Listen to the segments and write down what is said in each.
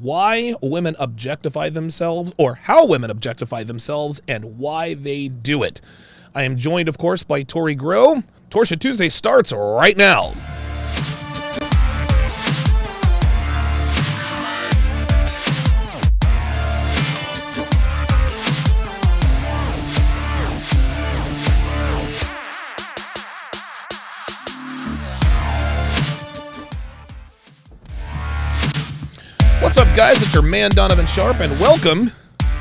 why women objectify themselves, or how women objectify themselves, and why they do it. I am joined, of course, by Tori Grow. Torsia Tuesday starts right now. What's up, guys? It's your man, Donovan Sharp, and welcome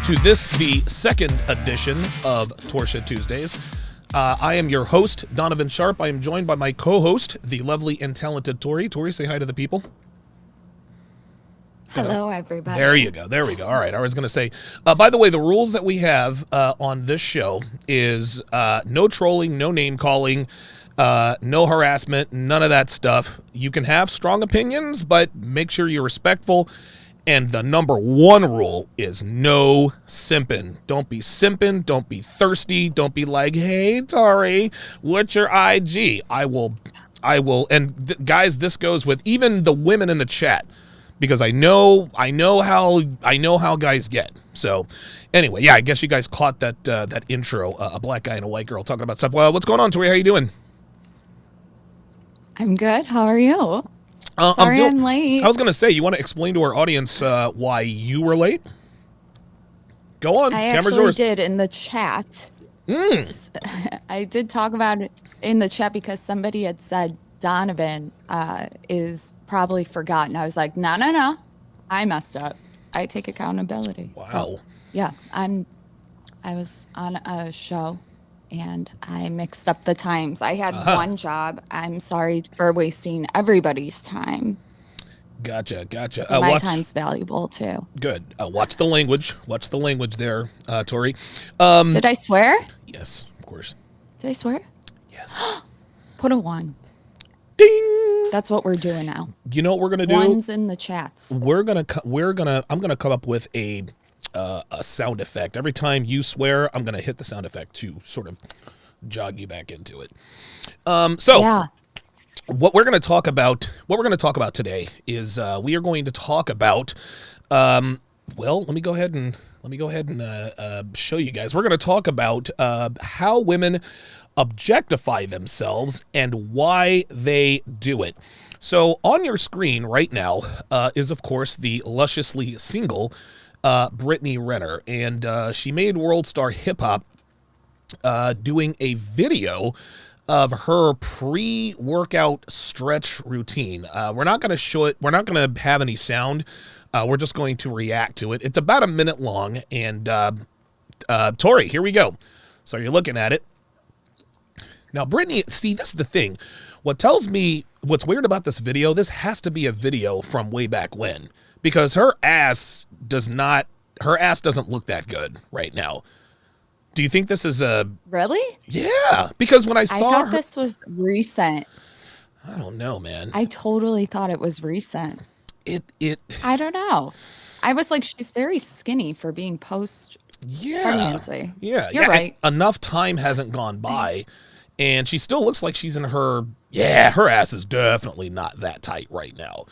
to this, the second edition of Torsia Tuesdays. I am your host, Donovan Sharp. I am joined by my co-host, the lovely and talented Tori. Tori, say hi to the people. Hello, everybody. There you go. There we go. All right. I was going to say, by the way, the rules that we have on this show is no trolling, no name calling, no harassment, none of that stuff. You can have strong opinions, but make sure you're respectful. And the number one rule is no simping. Don't be simping. Don't be thirsty. Don't be like, hey, Tori, what's your IG? I will. And guys, this goes with even the women in the chat, because I know how guys get. So anyway, yeah, I guess you guys caught that intro, a black guy and a white girl talking about stuff. Well, what's going on, Tori? How you doing? I'm good. How are you? Sorry, I'm late. I was going to say, you want to explain to our audience why you were late? Go on. I Camera's actually yours. did in the chat. I did talk about it in the chat because somebody had said Donovan is probably forgotten. I was like, no. I messed up. I take accountability. Wow. So, yeah, I was on a show and I mixed up the times. I had one job. I'm sorry for wasting everybody's time. Gotcha. My time's valuable too. Good. Watch the language. Watch the language there, Tori. Did I swear? Yes, of course. Did I swear? Yes. Put a 1. Ding. That's what we're doing now. You know what we're gonna do? Ones in the chats. I'm gonna come up with a sound effect. Every time you swear, I'm gonna hit the sound effect to sort of jog you back into it. Yeah. What we're going to talk about today is we are going to talk about let me go ahead and show you guys. We're going to talk about how women objectify themselves and why they do it. So on your screen right now is, of course, the lusciously single Brittany Renner, and she made World Star Hip Hop doing a video of her pre-workout stretch routine. We're not going to show it. We're not going to have any sound. We're just going to react to it. It's about a minute long. And Tori, here we go. So you're looking at it. Now, Brittany, see, this is the thing. What tells me what's weird about this video, this has to be a video from way back when, because her ass doesn't look that good right now. Do you think this is a... Really? Yeah, because when I thought this was recent. I don't know, man. I totally thought it was recent. It I don't know. I was like, she's very skinny for being post-pregnancy. Yeah. You're right. Enough time hasn't gone by, and she still looks like she's in her... Yeah, her ass is definitely not that tight right now.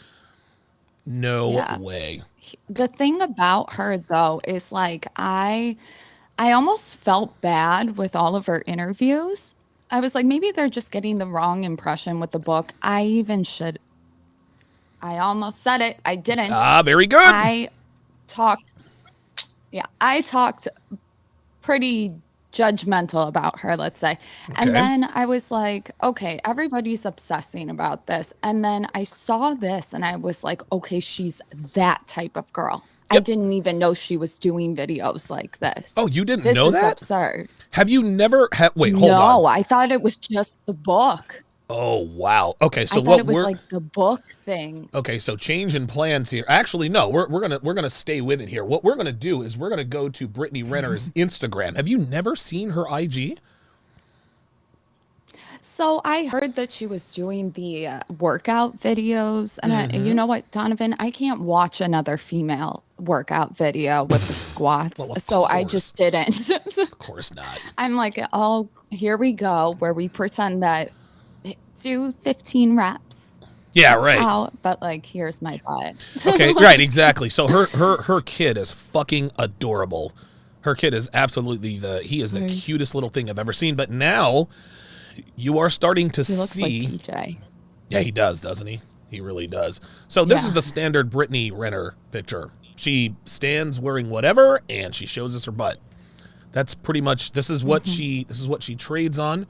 No way. The thing about her, though, is like, I almost felt bad with all of her interviews. I was like, maybe they're just getting the wrong impression with the book. I almost said it. I didn't. Very good. I talked pretty judgmental about her, let's say. Okay. And then I was like, okay, everybody's obsessing about this. And then I saw this and I was like, okay, she's that type of girl. Yep. I didn't even know she was doing videos like this. Oh, you didn't know that? This is absurd. Have you never wait, hold on. No, I thought it was just the book. Oh, wow. Okay, so I thought it was like the book thing. Okay, so change in plans here. Actually, no, we're gonna stay with it here. What we're gonna do is we're gonna go to Brittany Renner's Instagram. Have you never seen her IG? So I heard that she was doing the workout videos, and you know what, Donovan? I can't watch another female workout video with the squats, Well, so I just didn't. Of course not. I'm like, oh, here we go, where we pretend that do 15 reps. Yeah, It's right. out, but like, here's my butt. Okay, Like, right, exactly. So her kid is fucking adorable. Her kid is absolutely he is the like, cutest little thing I've ever seen. But now you are starting to he looks like see. PJ. Yeah, he does, doesn't he? He really does. So this is Yeah. the standard Brittany Renner picture. She stands wearing whatever, and she shows us her butt. That's pretty much. This is what Hmm. she trades on.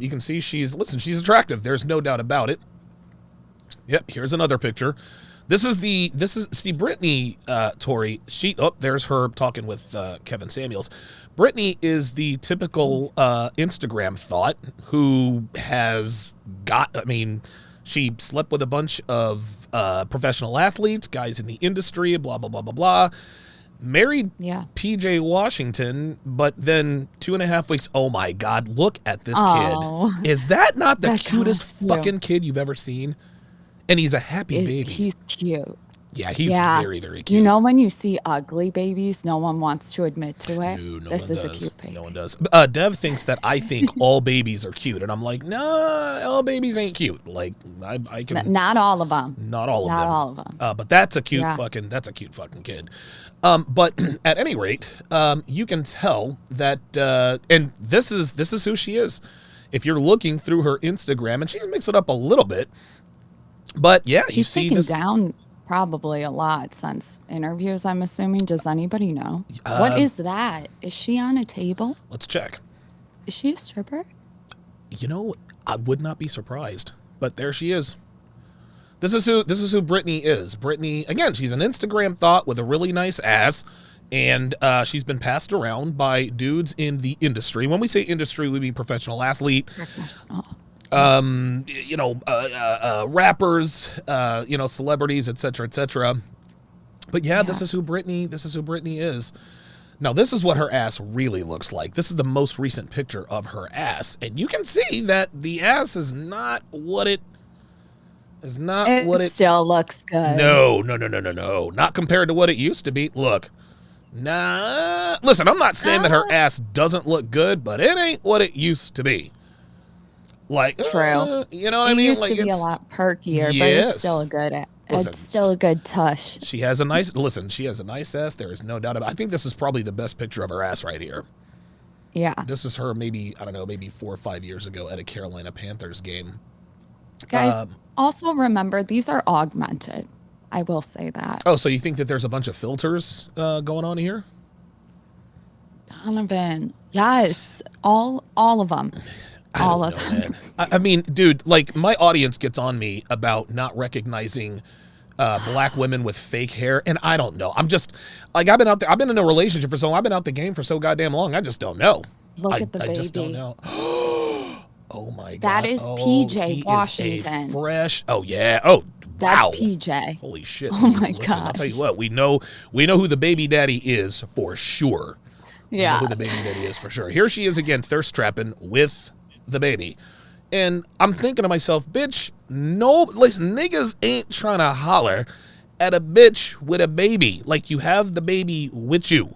You can see she's attractive. There's no doubt about it. Yep. Here's another picture. This is see Brittany Tori. There's her talking with Kevin Samuels. Brittany is the typical Instagram thought who has got. I mean, she slept with a bunch of professional athletes, guys in the industry, blah blah blah blah blah. Married Yeah. PJ Washington, but then 2.5 weeks. Oh my God! Look at this kid. Oh, Is that not the that cutest costume. fucking kid you've ever seen? And he's a happy baby. He's cute. Yeah, he's Yeah. very, very cute. You know, when you see ugly babies, no one wants to admit to it. No, no This one is a does. cute baby. No one does. Dev thinks that I think all babies are cute, and I'm like, nah, all babies ain't cute. Like, I can Not all of them. not all of Not them. all of them. But that's a cute Yeah. fucking kid. But at any rate, you can tell that, and this is who she is. If you're looking through her Instagram, and she's mixed it up a little bit, but yeah, you She's see taken this. down probably a lot since interviews, I'm assuming. Does anybody know? What is that? Is she on a table? Let's check. Is she a stripper? You know, I would not be surprised, but there she is. This is who Brittany is. Brittany, again, she's an Instagram thought with a really nice ass, and she's been passed around by dudes in the industry. When we say industry, we mean professional athlete, rappers, celebrities, etc., etc. But yeah, this is who Brittany is. Now, this is what her ass really looks like. This is the most recent picture of her ass, and you can see that the ass is not what it It still looks good. No. Not compared to what it used to be. Look. Nah. Listen, I'm not saying that her ass doesn't look good, but it ain't what it used to be. Like, True. you know what I It mean? used Like, to be a lot perkier, but Yes. it's still a good. Listen. It's still a good tush. She has a nice ass. There is no doubt about it. I think this is probably the best picture of her ass right here. Yeah, This is her maybe 4 or 5 years ago at a Carolina Panthers game. guys. Also remember, these are augmented. I will say that. Oh, so you think that there's a bunch of filters going on here? Donovan, yes, all of them, all of them. Man. I mean, dude, like my audience gets on me about not recognizing black women with fake hair, and I don't know. I'm just like I've been out there. I've been in a relationship for so long. I've been out the game for so goddamn long. I just don't know. Look at the I just don't baby. know. Oh my god. That is Oh, PJ he is a Washington. fresh. Oh yeah. Oh That's wow. PJ. Holy shit. Oh my Listen, I'll tell you gosh. what. We know who the baby daddy is for sure. We know Yeah. who the baby daddy is for sure. Here she is again, thirst trapping with the baby. And I'm thinking to myself, bitch, no, listen, niggas ain't trying to holler at a bitch with a baby. Like, you have the baby with you.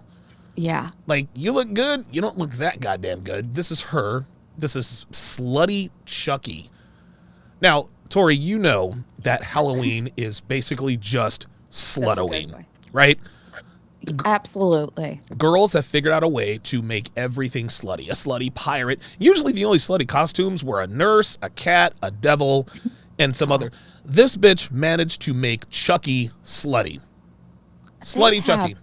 Yeah. Like, you look good. You don't look that goddamn good. This is her. This is slutty Chucky. Now, Tori, you know that Halloween is basically just That's a good slutoween, way. right? Absolutely. Girls have figured out a way to make everything slutty. A slutty pirate. Usually the only slutty costumes were a nurse, a cat, a devil, and some other. This bitch managed to make Chucky slutty. Slutty Chucky.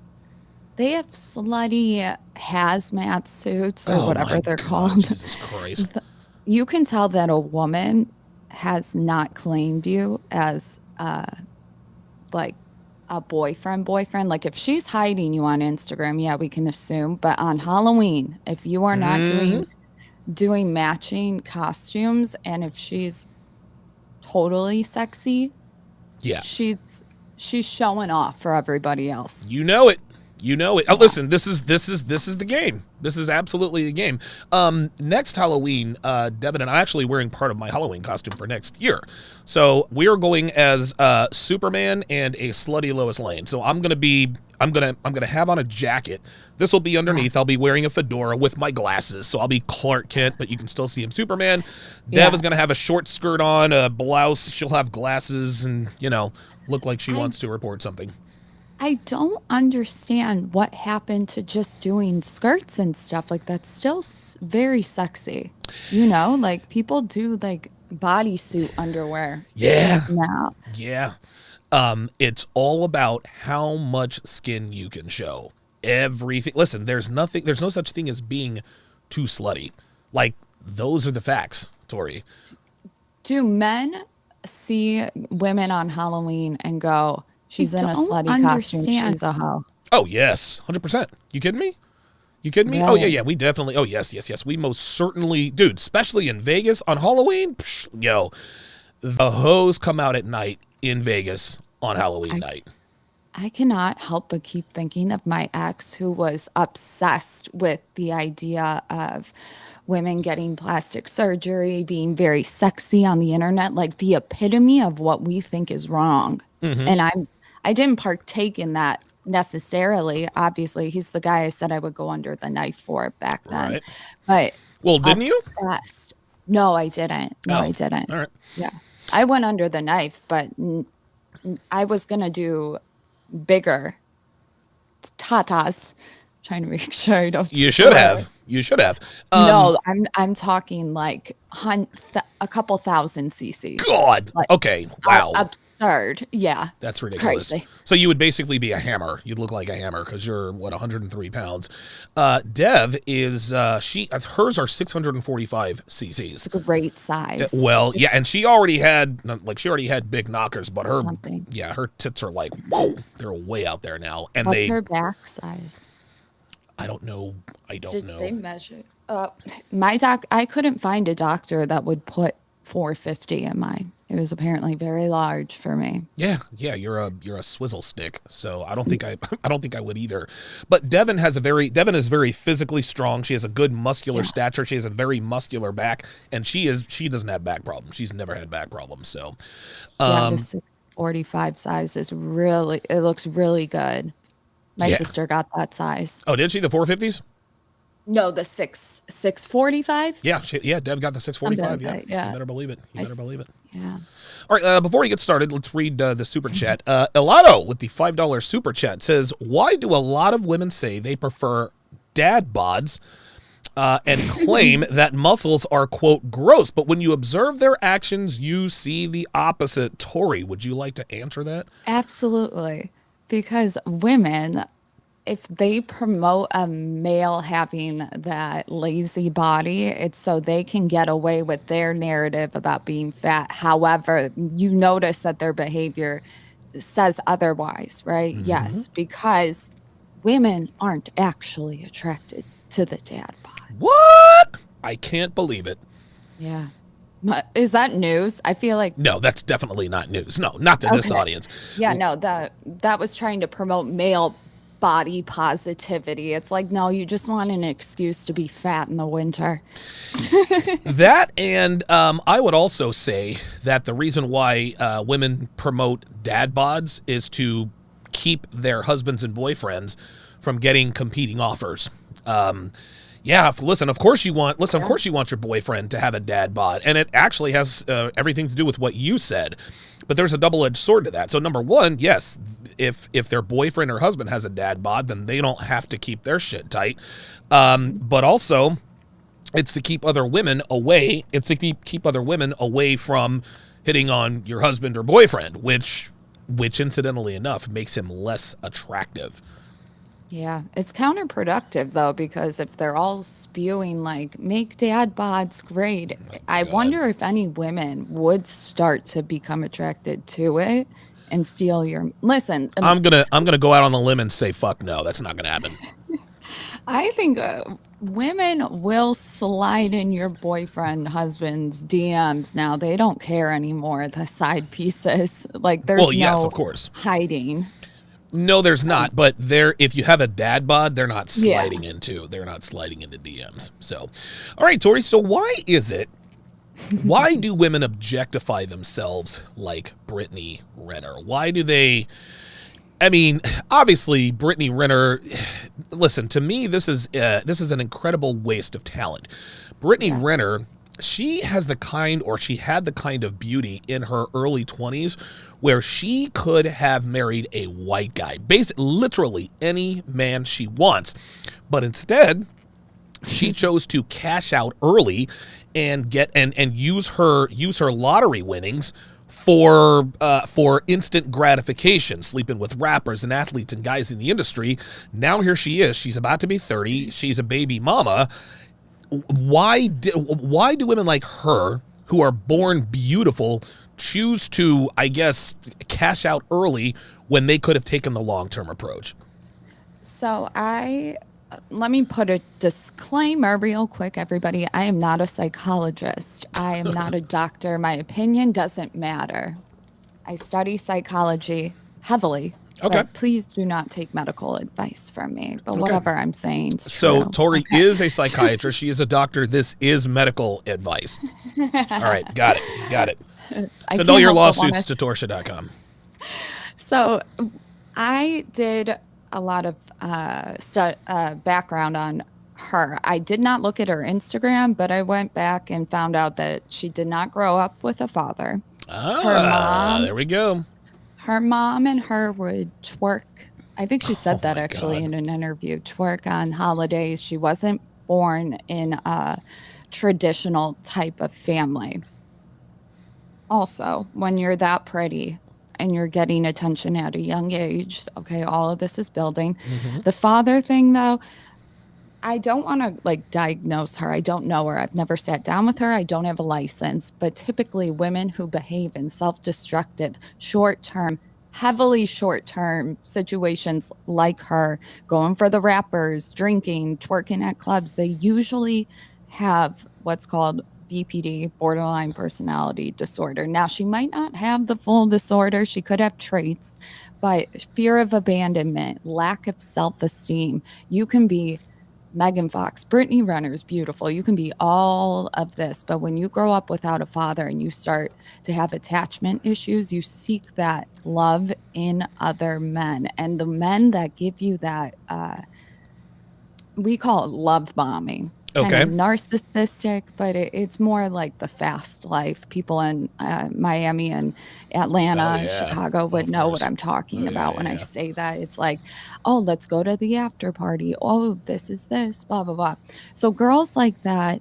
They have slutty hazmat suits or Oh whatever my they're God, called. Jesus Christ. You can tell that a woman has not claimed you as like a boyfriend. Like if she's hiding you on Instagram, yeah, we can assume. But on Halloween, if you are not doing matching costumes, and if she's totally sexy, Yeah. she's showing off for everybody else. You know it. You know it. Yeah. Listen, this is the game. This is absolutely the game. Next Halloween, Devin and I actually wearing part of my Halloween costume for next year. So we are going as Superman and a slutty Lois Lane. So I'm gonna have on a jacket. This will be underneath. I'll be wearing a fedora with my glasses. So I'll be Clark Kent, but you can still see him Superman. Dev is gonna have a short skirt on, a blouse. She'll have glasses and, look like she wants to report something. I don't understand what happened to just doing skirts and stuff. Like, that's still very sexy. Like people do like bodysuit underwear. Yeah. Now. Yeah. It's all about how much skin you can show. Everything. Listen, there's no such thing as being too slutty. Like, those are the facts, Tori. Do men see women on Halloween and go, she's in a slutty costume, she's a hoe? Oh, yes. 100%. You kidding me? Really? Oh, yeah. We definitely. Oh, yes. We most certainly, dude, especially in Vegas on Halloween. Yo, the hoes come out at night in Vegas on Halloween night. I cannot help but keep thinking of my ex, who was obsessed with the idea of women getting plastic surgery, being very sexy on the internet, like the epitome of what we think is wrong. And I didn't partake in that necessarily. Obviously, he's the guy I said I would go under the knife for back then. Right. But well, didn't you? No, I didn't. I didn't. All right. Yeah, I went under the knife, but I was gonna do bigger tatas. Trying to make sure I don't. You should have. No, I'm talking like a couple thousand cc's. God. Like, okay. Wow. Absurd. Yeah. That's ridiculous. Crazy. So you would basically be a hammer. You'd look like a hammer because you're 103 pounds. Dev is hers are 645 cc's. It's a great size. Well, yeah, and she already had big knockers, but her tits are like, whoa, they're way out there now. And what's her back size? I don't know. Did they measure? I couldn't find a doctor that would put 450 in mine. It was apparently very large for me. Yeah, you're a swizzle stick. So I don't think I would either. But Devin is very physically strong. She has a good muscular stature. She has a very muscular back, and she doesn't have back problems. She's never had back problems. So the 645 size is it looks really good. My sister got that size. Oh, did she? The 450s? No, the 645. Yeah, Dev got the 645. Yeah, yeah. You better believe it. Yeah. All right, before we get started, let's read the super chat. Elato with the $5 super chat says, why do a lot of women say they prefer dad bods and claim that muscles are, quote, gross, but when you observe their actions, you see the opposite? Tori, would you like to answer that? Absolutely. Because women, if they promote a male having that lazy body, it's so they can get away with their narrative about being fat. However, you notice that their behavior says otherwise, right? Mm-hmm. Yes, because women aren't actually attracted to the dad bod. What? I can't believe it. Yeah. Is that news? I feel like no, that's definitely not news. No, not to this audience. Yeah, no, that was trying to promote male body positivity. It's like, no, you just want an excuse to be fat in the winter. That, and I would also say that the reason why women promote dad bods is to keep their husbands and boyfriends from getting competing offers. Yeah, listen, of course you want your boyfriend to have a dad bod, and it actually has everything to do with what you said. But there's a double-edged sword to that. So number one, yes, if their boyfriend or husband has a dad bod, then they don't have to keep their shit tight. But also, it's to keep other women away. It's to keep other women away from hitting on your husband or boyfriend, which incidentally enough makes him less attractive. Yeah, it's counterproductive though, because if they're all spewing like make dad bods great, I wonder if any women would start to become attracted to it and steal your listen. I'm gonna go out on the limb and say fuck no, that's not gonna happen. I think women will slide in your boyfriend, husband's DMs now. They don't care anymore. The side pieces, like there's yes, of course. hiding. No, there's not. But if you have a dad bod, they're not Yeah. sliding into DMs. So, all right, Tori. So why do women objectify themselves like Brittany Renner? Why do they? I mean, obviously, Brittany Renner. Listen, to me, this is an incredible waste of talent. Brittany Renner, she had the kind of beauty in her early 20s where she could have married a white guy, basically, literally any man she wants, but instead, she chose to cash out early and use her lottery winnings for instant gratification, sleeping with rappers and athletes and guys in the industry. Now here she is. She's about to be 30. She's a baby mama. Why do women like her, who are born beautiful, choose to, I guess, cash out early when they could have taken the long-term approach? So let me put a disclaimer real quick, everybody. I am not a psychologist. I am not a doctor. My opinion doesn't matter. I study psychology heavily. Okay. But please do not take medical advice from me. But whatever I'm saying is So true. Tori is a psychiatrist. She is a doctor. This is medical advice. All right. Got it. Send all your lawsuits to Torsha.com. So I did a lot of background on her. I did not look at her Instagram, but I went back and found out that she did not grow up with a father. There we go. Her mom and her would twerk. I think she said that actually in an interview. Twerk on holidays. She wasn't born in a traditional type of family. Also, when you're that pretty and you're getting attention at a young age, okay, all of this is building. The father thing, though, I don't want to diagnose her. I don't know her. I've never sat down with her. I don't have a license. But typically women who behave in self-destructive, heavily short-term situations like her, going for the rappers, drinking, twerking at clubs, they usually have what's called BPD, borderline personality disorder. Now, she might not have the full disorder. She could have traits, but fear of abandonment, lack of self-esteem. You can be Megan Fox, Brittany Renner's beautiful. You can be all of this, but when you grow up without a father and you start to have attachment issues, you seek that love in other men. And the men that give you that, we call it love bombing. Kind of narcissistic, but it's more like the fast life. People in Miami and Atlanta and Chicago would know what I'm talking about when I say that. It's like, oh, let's go to the after party. Oh, this is this, blah, blah, blah. So girls like that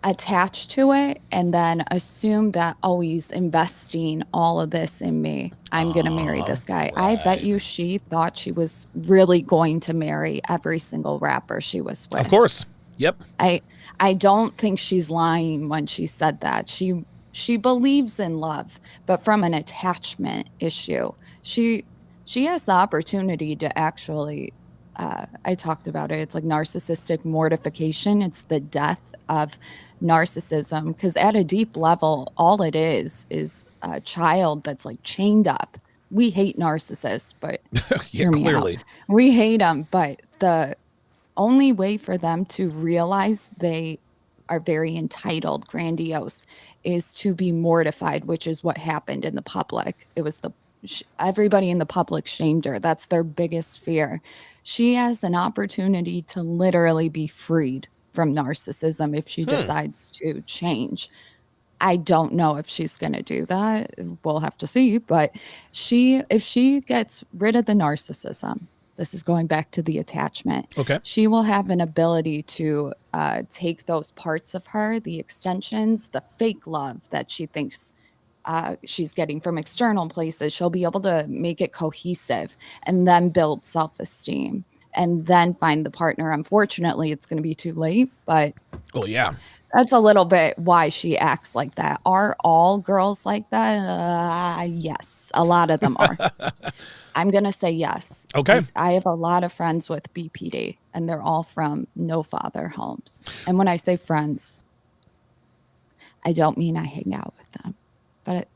attach to it and then assume that, oh, he's investing all of this in me. I'm going to marry this guy. Right. I bet you she thought she was really going to marry every single rapper she was with. Of course. Yep. I don't think she's lying when she said that. She believes in love, but from an attachment issue. She has the opportunity to actually, I talked about it. It's like narcissistic mortification. It's the death of narcissism, because at a deep level, all it is a child that's like chained up. We hate narcissists, but clearly we hate them. But the only way for them to realize they are very entitled, grandiose, is to be mortified, which is what happened in the public. It was everybody in the public shamed her. That's their biggest fear. She has an opportunity to literally be freed from narcissism if she decides to change. I don't know if she's going to do that. We'll have to see. But if she gets rid of the narcissism, this is going back to the attachment. Okay. She will have an ability to take those parts of her, the extensions, the fake love that she thinks she's getting from external places. She'll be able to make it cohesive and then build self-esteem and then find the partner. Unfortunately, it's going to be too late, but that's a little bit why she acts like that. Are all girls like that? Yes, a lot of them are. I'm going to say yes. Okay. I have a lot of friends with BPD, and they're all from no-father homes. And when I say friends, I don't mean I hang out with them. But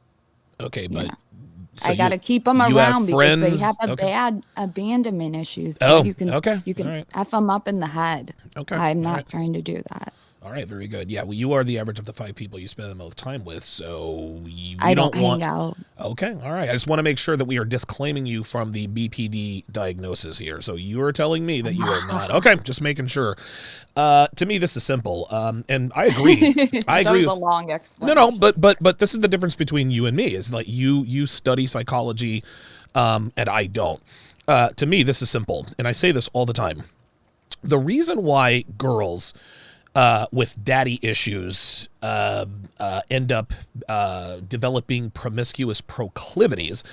So I got to keep them you have around because they friends. have a Okay. bad abandonment issues. So Oh, you can okay. you All can right. F them up in the head. Okay. I'm All not right. trying to do that. All right. Very good. Yeah. Well, you are the average of the 5 people you spend the most time with. So we I don't don't want. hang out. Okay. All right. I just want to make sure that we are disclaiming you from the BPD diagnosis here. So you are telling me that you are not. Okay. Just making sure. To me, this is simple. And I agree. I That agree was a with. long No, explanation. but this is the difference between you and me. Is like you study psychology, and I don't. To me, this is simple, and I say this all the time. The reason why girls with daddy issues end up developing promiscuous proclivities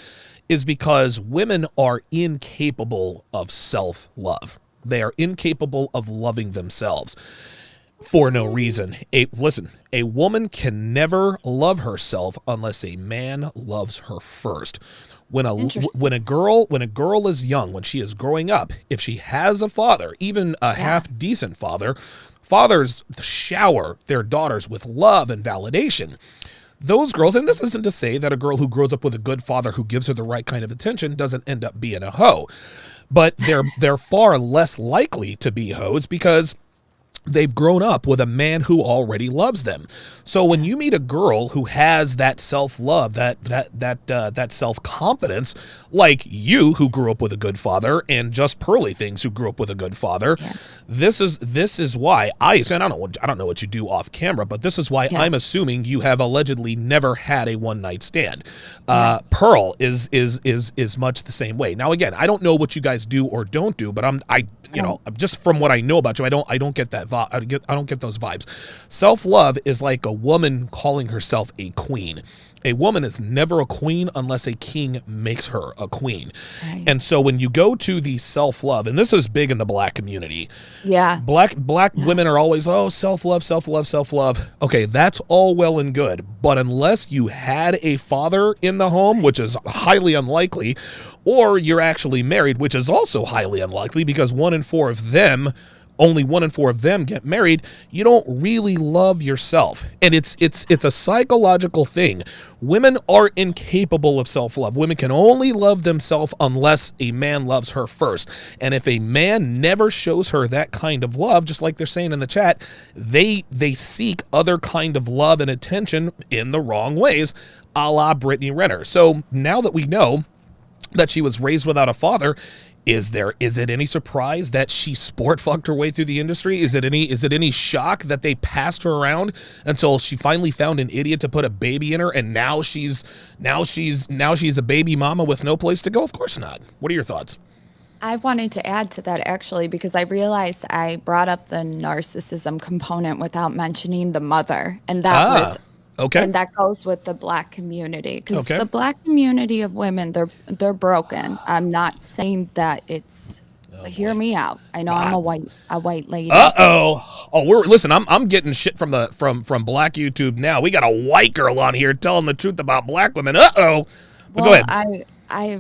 is because women are incapable of self-love. They are incapable of loving themselves for no reason. A woman can never love herself unless a man loves her first. Interesting. When a girl is young, when she is growing up, if she has a father, even a Yeah. half decent father, fathers shower their daughters with love and validation. Those girls, and this isn't to say that a girl who grows up with a good father who gives her the right kind of attention doesn't end up being a hoe, but they're far less likely to be hoes because they've grown up with a man who already loves them. So when you meet a girl who has that self-love, that self-confidence, like you who grew up with a good father and just Pearly Things who grew up with a good father, Yeah. this is why and I don't know what you do off camera, but this is why Yeah. I'm assuming you have allegedly never had a one-night stand. Yeah. Pearl is much the same way. Now again, I don't know what you guys do or don't do, but just from what I know about you, I don't get that vibe. I don't get those vibes. Self-love is like a woman calling herself a queen. A woman is never a queen unless a king makes her a queen. Right. And so when you go to the self-love, and this is big in the black community, Yeah. black women are always, oh, self-love, self-love, self-love. Okay, that's all well and good, but unless you had a father in the home, which is highly unlikely, or you're actually married, which is also highly unlikely because only 1 in 4 of them get married, you don't really love yourself. And it's a psychological thing. Women are incapable of self-love. Women can only love themselves unless a man loves her first. And if a man never shows her that kind of love, just like they're saying in the chat, they seek other kind of love and attention in the wrong ways, a la Brittany Renner. So now that we know that she was raised without a father, is it any surprise that she sport fucked her way through the industry? Is it any shock that they passed her around until she finally found an idiot to put a baby in her, and now she's a baby mama with no place to go? Of course not. What are your thoughts? I wanted to add to that actually because I realized I brought up the narcissism component without mentioning the mother, and Okay. that goes with the black community because Okay. the black community of women, they're broken. I'm not saying that it's. Hear me out. I know I'm a white lady. I'm getting shit from black YouTube now. We got a white girl on here telling the truth about black women. But go Well, ahead. I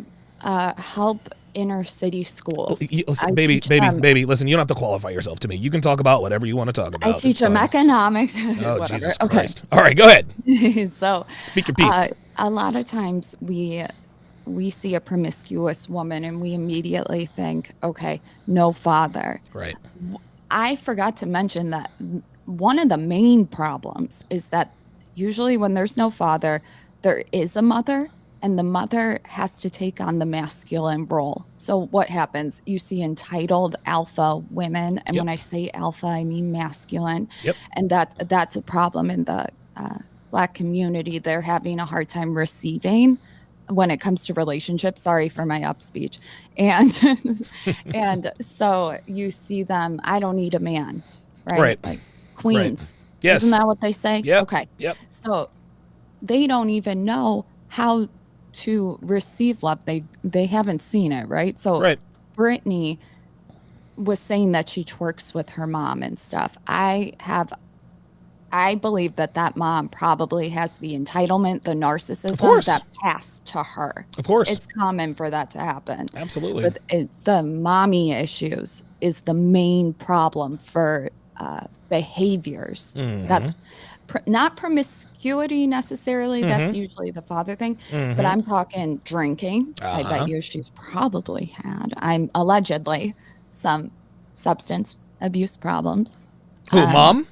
help inner city schools. Listen, I baby, teach them. listen, you don't have to qualify yourself to me. You can talk about whatever you want to talk about. I It's teach them fine. economics. Oh, Whatever. Jesus Okay. Christ. All right, go ahead. So, Speak your piece. a lot of times we see a promiscuous woman and we immediately think, okay, no father. Right. I forgot to mention that one of the main problems is that usually when there's no father, there is a mother, and the mother has to take on the masculine role. So what happens? You see entitled alpha women, and Yep. when I say alpha, I mean masculine. Yep. And that's a problem in the black community. They're having a hard time receiving when it comes to relationships. Sorry for my up speech. And and so you see them, I don't need a man, right? Right. Like queens. Yes. Isn't that what they say? Yep. Okay. Yep. So they don't even know how to receive love. They haven't seen it, right? So Right. Brittany was saying that she twerks with her mom and stuff. I believe that mom probably has the entitlement, the Of narcissism course. that passed to her. Of course. It's common for that to happen. Absolutely. But the mommy issues is the main problem for behaviors. Mhm. That's not promiscuity necessarily. That's Mm-hmm. usually the father thing. But Mm-hmm. I'm talking drinking. I bet Uh-huh. you she's probably had, I'm allegedly, some substance abuse problems. Who, Um, mom?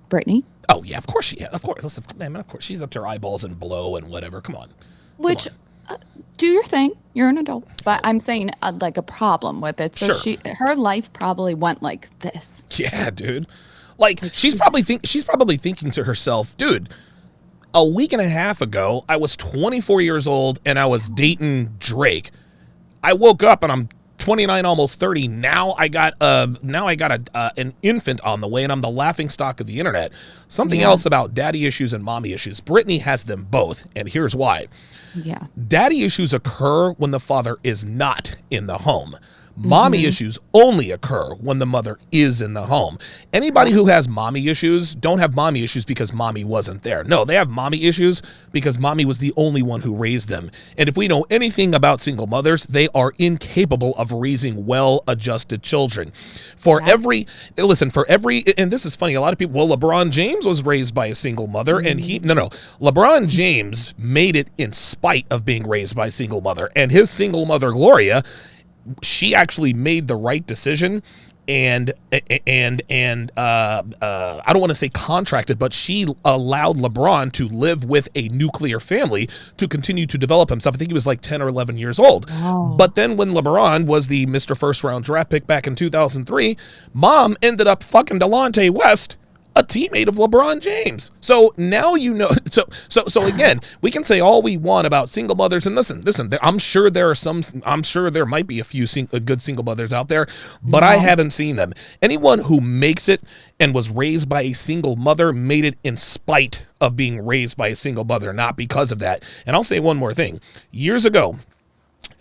Brittany, Oh yeah, of course she had. Of course, listen, man, of course she's up to her eyeballs in blow and whatever. Come on, come which on. do your thing. You're an adult, but I'm saying like a problem with it. So Sure. her life probably went like this. Yeah, dude. Like Like she's she, probably thinking to herself, dude. A week and a half ago, I was 24 years old and I was dating Drake. I woke up and I'm 29, almost 30. Now I got an infant on the way, and I'm the laughing stock of the internet. Something yeah, else about daddy issues and mommy issues. Brittany has them both, and here's why. yeah. Daddy issues occur when the father is not in the home. Mommy Mm-hmm. issues only occur when the mother is in the home. Anybody Correct. who has mommy issues don't have mommy issues because mommy wasn't there. No, they have mommy issues because mommy was the only one who raised them. And if we know anything about single mothers, they are incapable of raising well-adjusted children. For Yeah. every, listen, for every, and this is funny, a lot of people, well, LeBron James was raised by a single mother, and no, LeBron James made it in spite of being raised by a single mother. And his single mother, Gloria, she actually made the right decision and I don't want to say contracted, but she allowed LeBron to live with a nuclear family to continue to develop himself. I think he was like 10 or 11 years old. Oh, But then when LeBron was the Mr. First Round draft pick back in 2003, mom ended up fucking Delonte West, a teammate of LeBron James. So now you know. So again, we can say all we want about single mothers, and listen. I'm sure there are some. I'm sure there might be a few good single mothers out there, but I yeah. haven't seen them. Anyone who makes it and was raised by a single mother made it in spite of being raised by a single mother, not because of that. And I'll say one more thing. Years ago,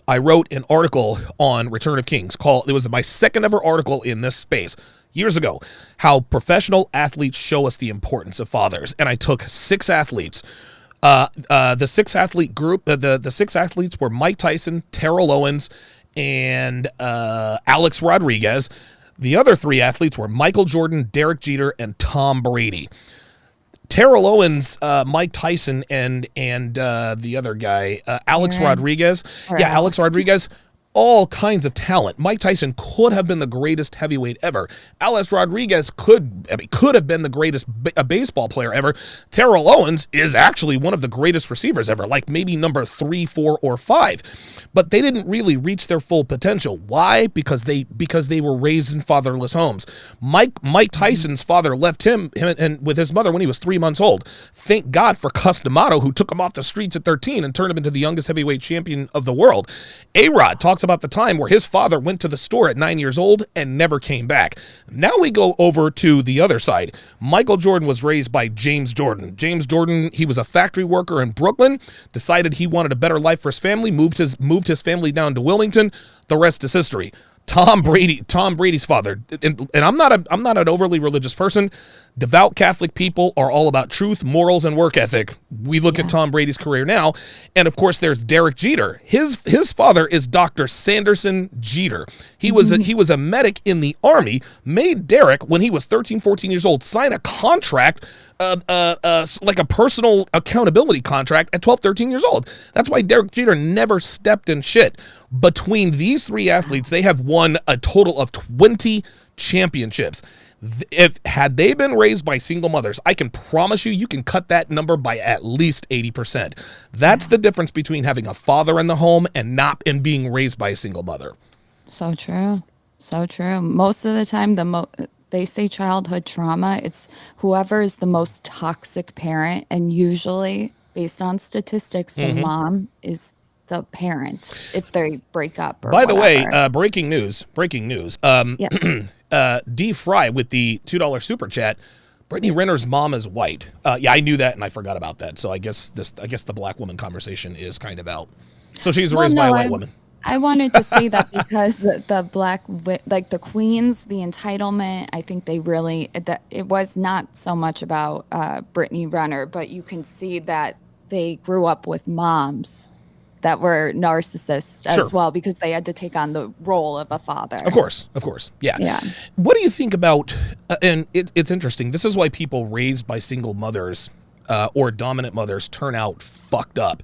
I wrote an article on Return of Kings called, it was my second ever article in this space years ago, how professional athletes show us the importance of fathers. And I took 6 athletes. The 6 athlete group, the 6 athletes were Mike Tyson, Terrell Owens, and Alex Rodriguez. The other 3 athletes were Michael Jordan, Derek Jeter, and Tom Brady. Terrell Owens, Mike Tyson, and the other guy, Alex Aaron Rodriguez. or Yeah, Alex Alex. Rodriguez. All kinds of talent. Mike Tyson could have been the greatest heavyweight ever. Alex Rodriguez could have been the greatest baseball player ever. Terrell Owens is actually one of the greatest receivers ever, like maybe number 3, 4, or 5. But they didn't really reach their full potential. Why? Because they were raised in fatherless homes. Mike Tyson's father left him and with his mother when he was 3 months old. Thank God for Cus D'Amato, who took him off the streets at 13 and turned him into the youngest heavyweight champion of the world. A-Rod talks about the time where his father went to the store at 9 years old and never came back. Now we go over to the other side. Michael Jordan was raised by James Jordan. James Jordan, he was a factory worker in Brooklyn, decided he wanted a better life for his family, moved his family down to Wilmington. The rest is history. Tom Brady's father, and I'm not an overly religious person. Devout Catholic people are all about truth, morals, and work ethic. We look at Yeah. Tom Brady's career now, and of course there's Derek Jeter. His father is Dr. Sanderson Jeter. He was a medic in the Army. Made Derek, when he was 13, 14 years old, sign a contract, like a personal accountability contract at 12, 13 years old. That's why Derek Jeter never stepped in shit. Between these 3 athletes, they have won a total of 20 championships. If had they been raised by single mothers, I can promise you can cut that number by at least 80%. That's the difference between having a father in the home and being raised by a single mother. So true. So true. Most of the time, they say childhood trauma, it's whoever is the most toxic parent. And usually, based on statistics, the mom is the parent if they break up or By the way, whatever. breaking news. Yeah. D Fry with the $2 super chat. Brittany Renner's mom is white. Yeah, I knew that and I forgot about that. So I guess the black woman conversation is kind of out. So she's Well, raised by a no, white woman. I wanted to say that because like the queens, the entitlement, I think they really, that it was not so much about Brittany Renner, but you can see that they grew up with moms that were narcissists as well, because they had to take on the role of a father. Of course. Yeah. What do you think about, and it's interesting, this is why people raised by single mothers or dominant mothers turn out fucked up.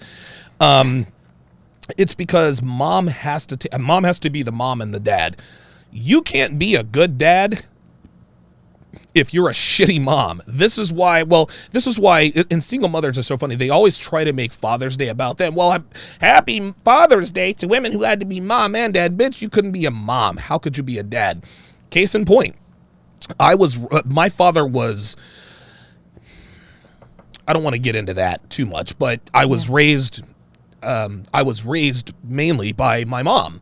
It's because mom has to be the mom and the dad. You can't be a good dad if you're a shitty mom. This is why, and single mothers are so funny. They always try to make Father's Day about them. Well, happy Father's Day to women who had to be mom and dad. Bitch, you couldn't be a mom. How could you be a dad? Case in point, my father was, I don't want to get into that too much, but I was raised mainly by my mom.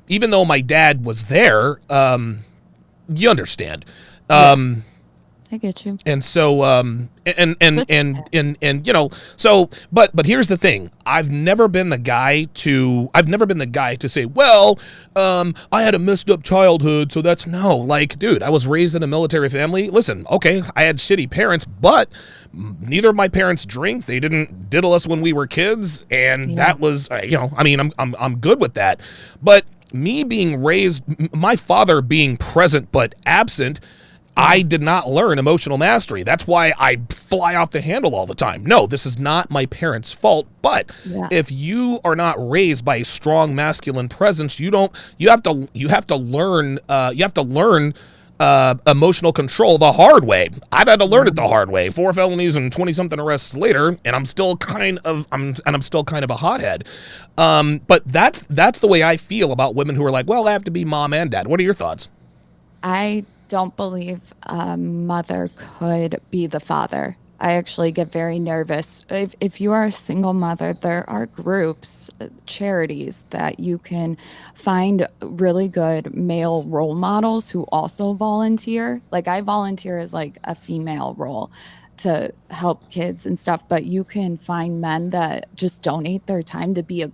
Even though my dad was there, you understand. I get you. And so, and you know, so, but here's the thing. I've never been the guy to say, well, I had a messed up childhood, so that's no, like, dude, I was raised in a military family. Listen, okay, I had shitty parents, but neither of my parents drink. They didn't diddle us when we were kids. And that was, you know, I mean, I'm good with that. But me being raised, my father being present but absent, I did not learn emotional mastery. That's why I fly off the handle all the time. No, this is not my parents' fault. But if you are not raised by a strong masculine presence, you have to learn emotional control the hard way. I've had to learn it the hard way. 4 felonies and 20-something arrests later, and I'm still kind of a hothead. But that's the way I feel about women who are like, well, I have to be mom and dad. What are your thoughts? I don't believe a mother could be the father. I actually get very nervous. If you are a single mother, there are groups, charities that you can find really good male role models who also volunteer. Like, I volunteer as like a female role to help kids and stuff, but you can find men that just donate their time to be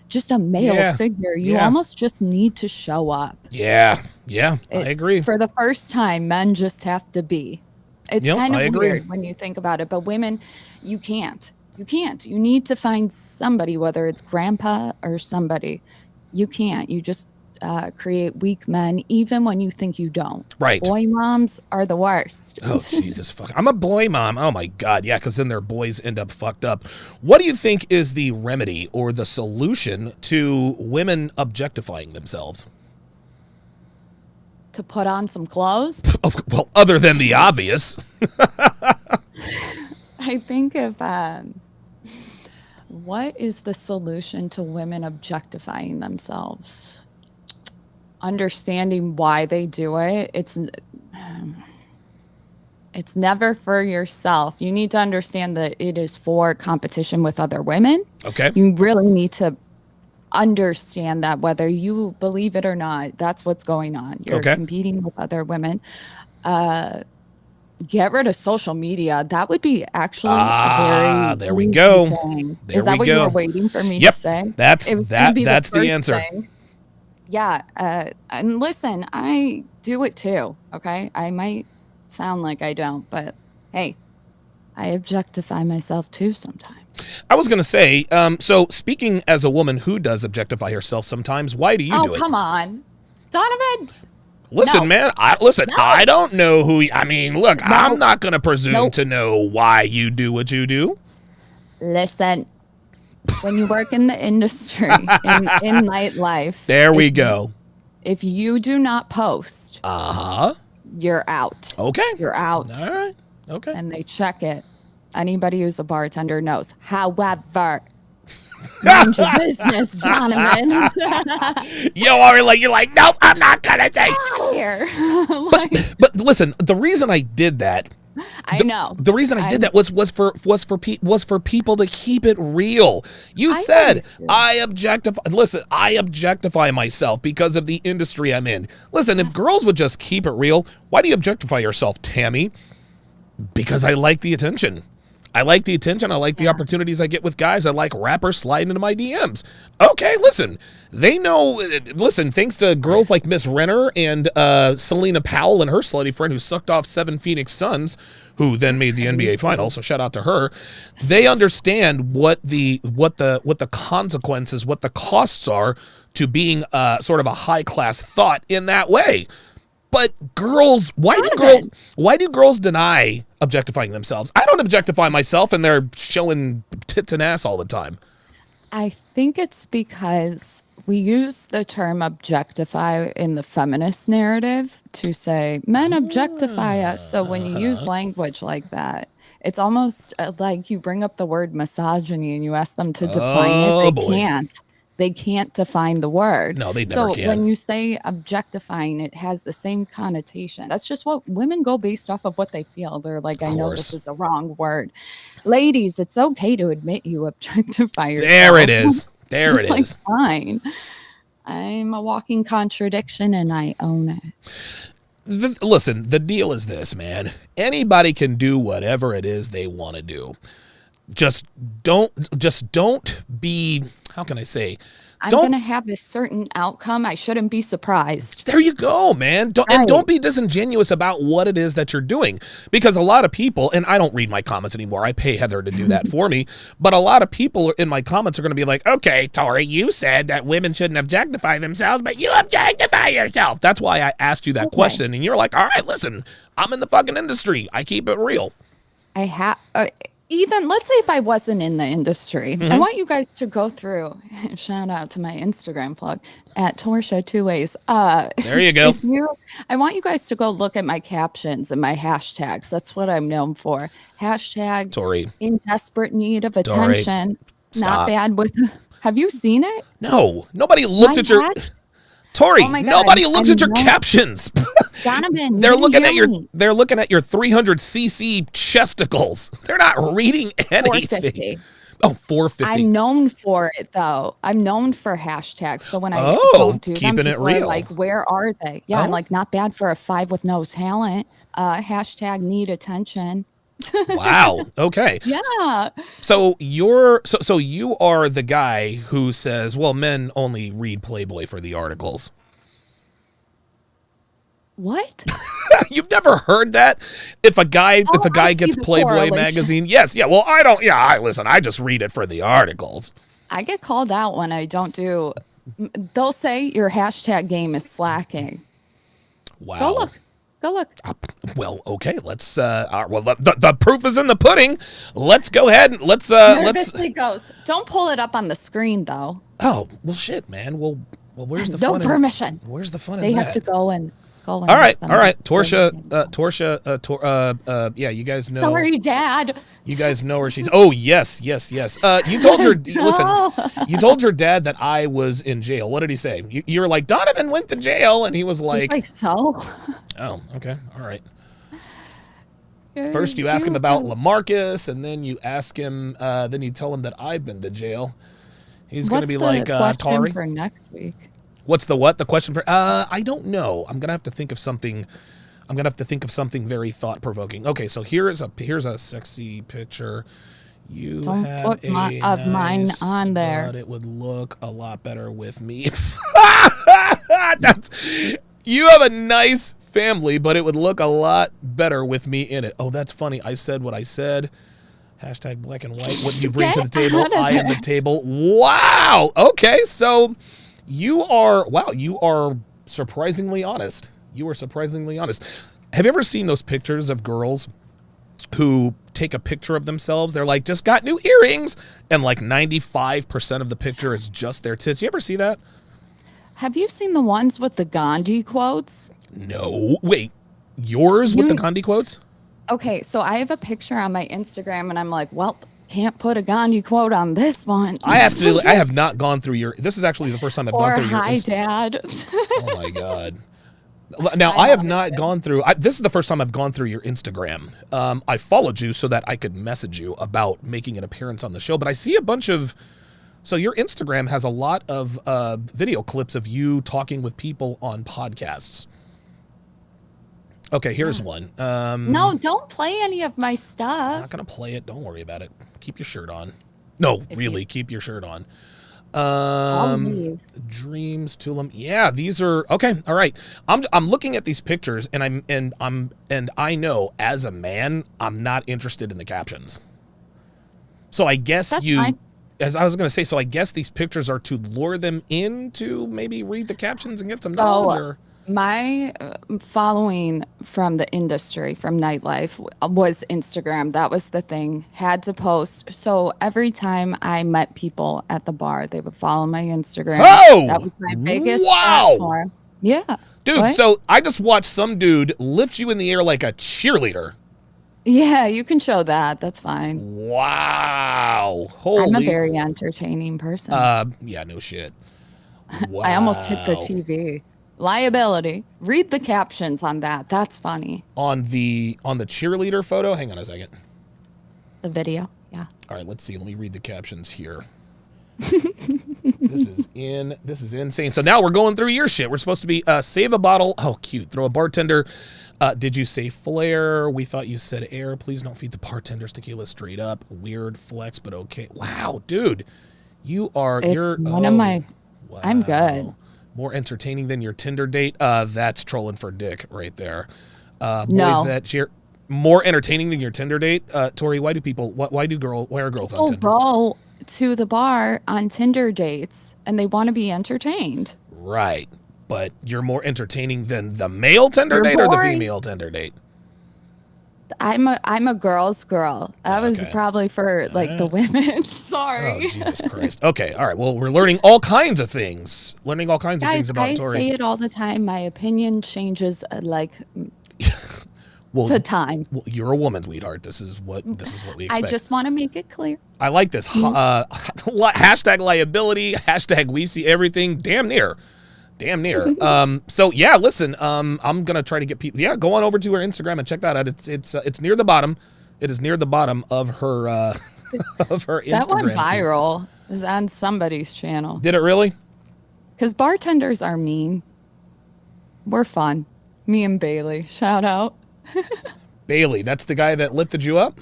just a male figure. You almost just need to show up. Yeah, I agree. For the first time, men just have to be. It's kind of weird when you think about it, but women, you can't. You need to find somebody, whether it's grandpa or somebody. You can't. You just create weak men, even when you think you don't. Right. Boy moms are the worst. Oh, Jesus fuck. I'm a boy mom. Oh, my God. Yeah, because then their boys end up fucked up. What do you think is the remedy or the solution to women objectifying themselves? To put on some clothes? Well, other than the obvious. I think what is the solution to women objectifying themselves? Understanding why they do it. It's never for yourself. You need to understand that it is for competition with other women. Okay. You really need to understand that, whether you believe it or not, that's what's going on. You're competing with other women. Get rid of social media. That would be actually a very there we go. Thing. Is that what you were waiting for me to say? That's the answer. Thing. Yeah. And listen, I do it too. Okay. I might sound like I don't, but hey, I objectify myself too sometimes. I was going to say, so speaking as a woman who does objectify herself sometimes, why do you do it? Oh, come on. Donovan. Listen, man, I don't know look, I'm not going to presume to know why you do what you do. Listen, when you work in the industry, in nightlife. There we go. If you do not post, you're out. Okay. You're out. All right. Okay. And they check it. Anybody who's a bartender knows. However, mind your business, Donovan. You're like, nope, I'm not gonna say. Here. But listen, the reason I did that. I know. The reason I did that was for people to keep it real. You said I objectify. Listen, I objectify myself because of the industry I'm in. Listen, if girls would just keep it real, why do you objectify yourself, Tammy? Because I like the attention. I like the attention. I like the opportunities I get with guys. I like rappers sliding into my DMs. Okay, listen, they know. Listen, thanks to girls like Miss Renner and Selena Powell and her slutty friend who sucked off 7 Phoenix Suns, who then made the NBA Finals. So shout out to her. They understand what the consequences, what the costs are to being sort of a high class thought in that way. But girls, why do girls deny objectifying themselves? I don't objectify myself, and they're showing tits and ass all the time. I think it's because we use the term objectify in the feminist narrative to say men objectify us. So when you use language like that, it's almost like you bring up the word misogyny and you ask them to define it. They can't. They can't define the word. No, they never can. So when you say objectifying, it has the same connotation. That's just what women go based off of what they feel. They're like, I know this is a wrong word. Ladies, it's okay to admit you objectify yourself. There it is. There it is. Like, fine. I'm a walking contradiction and I own it. Listen, the deal is this, man. Anybody can do whatever it is they want to do. Just don't be, how can I say? I'm going to have a certain outcome. I shouldn't be surprised. There you go, man. Don't be disingenuous about what it is that you're doing. Because a lot of people, and I don't read my comments anymore. I pay Heather to do that for me. But a lot of people in my comments are going to be like, okay, Tori, you said that women shouldn't objectify themselves, but you objectify yourself. That's why I asked you that question. And you're like, all right, listen, I'm in the fucking industry. I keep it real. I have... Even let's say if I wasn't in the industry, I want you guys to go through. Shout out to my Instagram plug at Torsha 2 Ways. There you go. I want you guys to go look at my captions and my hashtags. That's what I'm known for. Hashtag Tori. In desperate need of attention. Tori. Stop. Not bad with. Have you seen it? No, nobody looks at your. Tori, nobody looks at your captions. Donovan, they're looking at your 300cc chesticles. They're not reading anything. 450. Oh, 450. I'm known for it though. I'm known for hashtags. So when I don't do keeping them, it real. are like, where are they? Yeah, I'm like, not bad for a 5 with no talent. Hashtag need attention. Wow. Okay. Yeah. So you are the guy who says, well, men only read Playboy for the articles. What? You've never heard that? If a guy gets Playboy magazine, yes, yeah. Well, I don't. Yeah, listen. I just read it for the articles. I get called out when I don't do. They'll say your hashtag game is slacking. Wow. Go look. Well, okay. Let's. The proof is in the pudding. Let's go ahead and let's. Goes. Don't pull it up on the screen though. Oh well, shit, man. Well, where's the no fun? permission. Where's the fun? They in have that? to go and. All right. Torsha, yeah, you guys know. Sorry, Dad. You guys know where she's. Oh, yes. You told her, listen, you told your dad that I was in jail. What did he say? You were like, Donovan went to jail, and he was like, so. Oh, okay. All right. First, you ask him about LaMarcus, and then you ask him, then you tell him that I've been to jail. He's going to be like, Tari. For next week? What's the what? The question for? I don't know. I'm gonna have to think of something. Very thought provoking. Okay, so here's a sexy picture. You don't have put of mine on there. But it would look a lot better with me. You have a nice family, but it would look a lot better with me in it. Oh, that's funny. I said what I said. Hashtag black and white. What do you bring to the table? I am the table. Wow. Okay, so. You are surprisingly honest. You are surprisingly honest. Have you ever seen those pictures of girls who take a picture of themselves? They're like, just got new earrings. And like 95% of the picture is just their tits. You ever see that? Have you seen the ones with the Gandhi quotes? No. Wait, yours with the Gandhi quotes? Okay, so I have a picture on my Instagram and I'm like, well, can't put a Gandhi quote on this one. I have not gone through your. This is actually the first time I've gone through your. Hi, Dad. Oh my God. Now I have not gone through. This is the first time I've gone through your Instagram. I followed you so that I could message you about making an appearance on the show. But I see a bunch of. So your Instagram has a lot of video clips of you talking with people on podcasts. Okay, here's one. No, don't play any of my I'm stuff. not gonna play it. Don't worry about it. Keep your shirt on. No, If you, really, keep your shirt on. I'll Um, leave. Dreams, Tulum. Yeah, these are okay. All right. I'm looking at these pictures, and I know as a man, I'm not interested in the captions. So I guess That's fine. as I was gonna say, so I guess these pictures are to lure them in to maybe read the captions and get some knowledge, So or my following from the industry, from nightlife, was Instagram. That was the thing. Had to post. So every time I met people at the bar, they would follow my Instagram. That oh, was my biggest wow, platform. Yeah. dude. What? So I just watched some dude lift you in the air like a cheerleader. Yeah, you can show that. That's fine. Wow, I'm a holy. very entertaining person. Yeah, no shit. I almost hit the Wow. TV. Liability. Read the captions on that. That's funny. On the cheerleader photo, hang on a second. The video. Yeah. All right, let's see. Let me read the captions here. This is insane. So now we're going through your shit. We're supposed to be save a bottle. Oh, cute. Throw a bartender. Did you say flare? We thought you said air. Please don't feed the bartenders tequila straight up. Weird flex, but okay. Wow, dude. It's You're one of oh my I'm good. wow. More entertaining than your Tinder date. That's trolling for dick right there. Boys No. that cheer more entertaining than your Tinder date. Tori, why are girls on People Tinder? go to the bar on Tinder dates and they want to be entertained. Right. But you're more entertaining than the male Tinder You're date or the boring. female Tinder date? I'm a girl's girl. That was Okay. probably for like the women. Oh, Sorry. Jesus Christ. Okay. All right. Well, we're learning all kinds of things. Learning all kinds of things Guys, about I Tori. say it all the time. My opinion changes like Well, the time. well, you're a woman, sweetheart. This is what we I expect. just want to make it clear. I like this. Hashtag liability. Hashtag we see everything. Damn near. Damn near. So yeah, listen. I'm gonna try to get people. Yeah, go on over to her Instagram and check that out. It's near the bottom. It is near the bottom of her of her Instagram. That went feed. viral. Is on somebody's channel. Did it really? Because bartenders are mean. We're fun. Me and Bailey. Shout out. Bailey, that's the guy that lifted you up.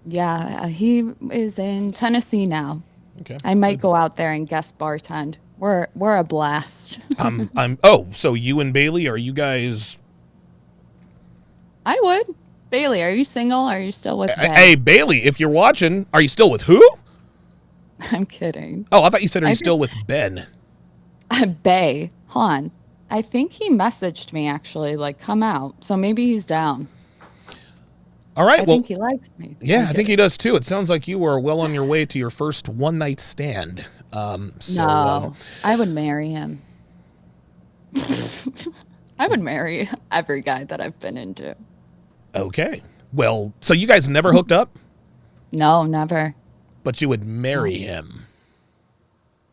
Yeah, he is in Tennessee now. Okay. I might go out there and guest bartend. We're a blast. Oh, so you and Bailey, are you guys? I would. Bailey, are you single? Are you still with Ben? Hey, Bailey, if you're watching, are you still with who? I'm kidding. Oh, I thought you said, are you I still with Ben? Bay. Han. I think he messaged me actually, like, come out. So maybe he's down. All right. I Well, think he likes me. yeah, I think he does too. It sounds like you were well on your way to your first one night stand. No, I would marry him. I would marry every guy that I've been into. Okay. Well, so you guys never hooked up, No, never. but you would marry him.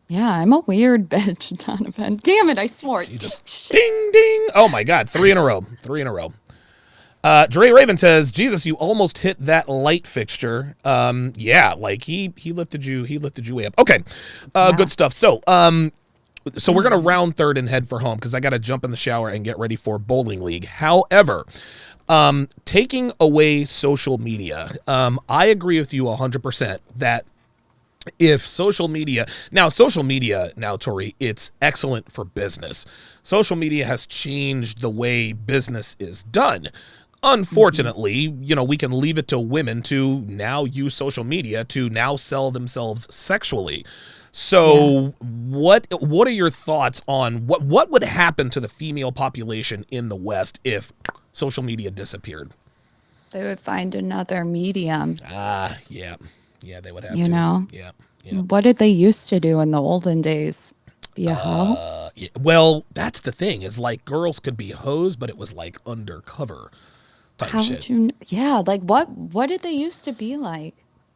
Yeah, I'm a weird bitch, Donovan. Damn it, I swore. Jesus. Ding, ding. Oh my God. 3 in a row. 3 in a row. Dre Raven says, Jesus, you almost hit that light fixture. Yeah, like he lifted you way up. Okay. Good stuff. So we're gonna round third and head for home because I gotta jump in the shower and get ready for bowling league. However, taking away social media, I agree with you 100% that if social media now, Tori, it's excellent for business. Social media has changed the way business is done. Unfortunately, we can leave it to women to now use social media to now sell themselves sexually. So what are your thoughts on what would happen to the female population in the West if social media disappeared? They would find another medium. Yeah, they would have You to. know? Yeah. What did they used to do in the olden days? Be a hoe? Yeah. Well, that's the thing is like girls could be hoes, but it was like undercover type How shit. would you? Yeah, like what did they used to be like?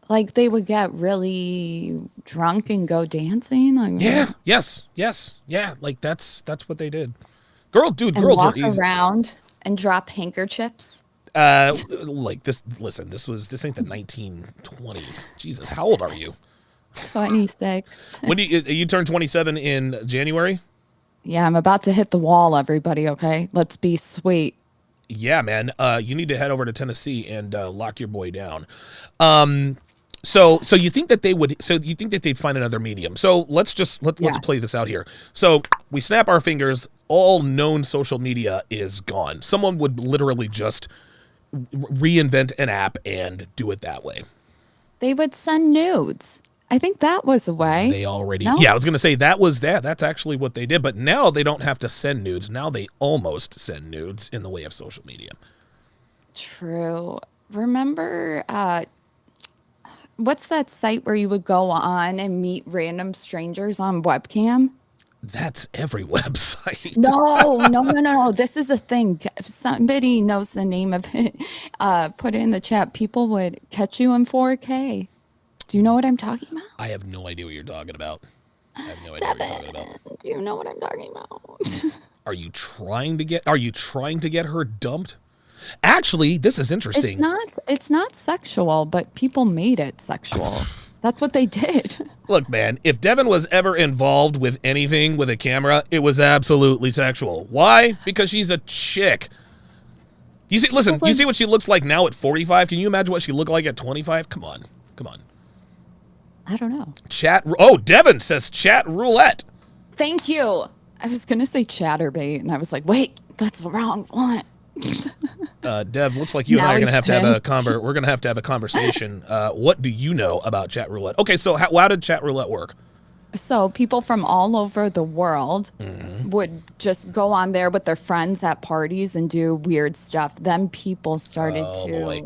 Like they would get really drunk and go dancing. Like Yeah. Yes. Yeah. Like that's what they did. and Girls are walk easy. around and drop handkerchiefs. Like this. Listen, this ain't the 1920s. Jesus, how old are you? 26. When do you turn 27 in January? Yeah, I'm about to hit the wall, everybody, okay? Let's be sweet. Yeah, man. You need to head over to Tennessee and lock your boy down. So you think that they would? So you think that they'd find another medium? So let's play this out here. So we snap our fingers. All known social media is gone. Someone would literally just reinvent an app and do it that way. They would send nudes. I think that was a way. They already, No? yeah, I was going to say that was that. That's actually what they did. But now they don't have to send nudes. Now they almost send nudes in the way of social media. True. Remember, what's that site where you would go on and meet random strangers on webcam? That's every website. No. This is a thing. If somebody knows the name of it, put it in the chat. People would catch you in 4K. Do you know what I'm talking about? I have no idea what you're talking about. I have no idea what you're talking about. Do you know what I'm talking about? Are you trying to get her dumped? Actually, this is interesting. It's not sexual, but people made it sexual. That's what they did. Look, man, if Devin was ever involved with anything with a camera, it was absolutely sexual. Why? Because she's a chick. You see, listen, you see what she looks like now at 45? Can you imagine what she looked like at 25? Come on. I don't know. Devin says chat roulette. Thank you. I was going to say chatterbait, and I was like, wait, that's the wrong one. Dev, looks like you and I are going to have to have a conversation. What do you know about chat roulette? Okay, so how did chat roulette work? So people from all over the world would just go on there with their friends at parties and do weird stuff. Then people started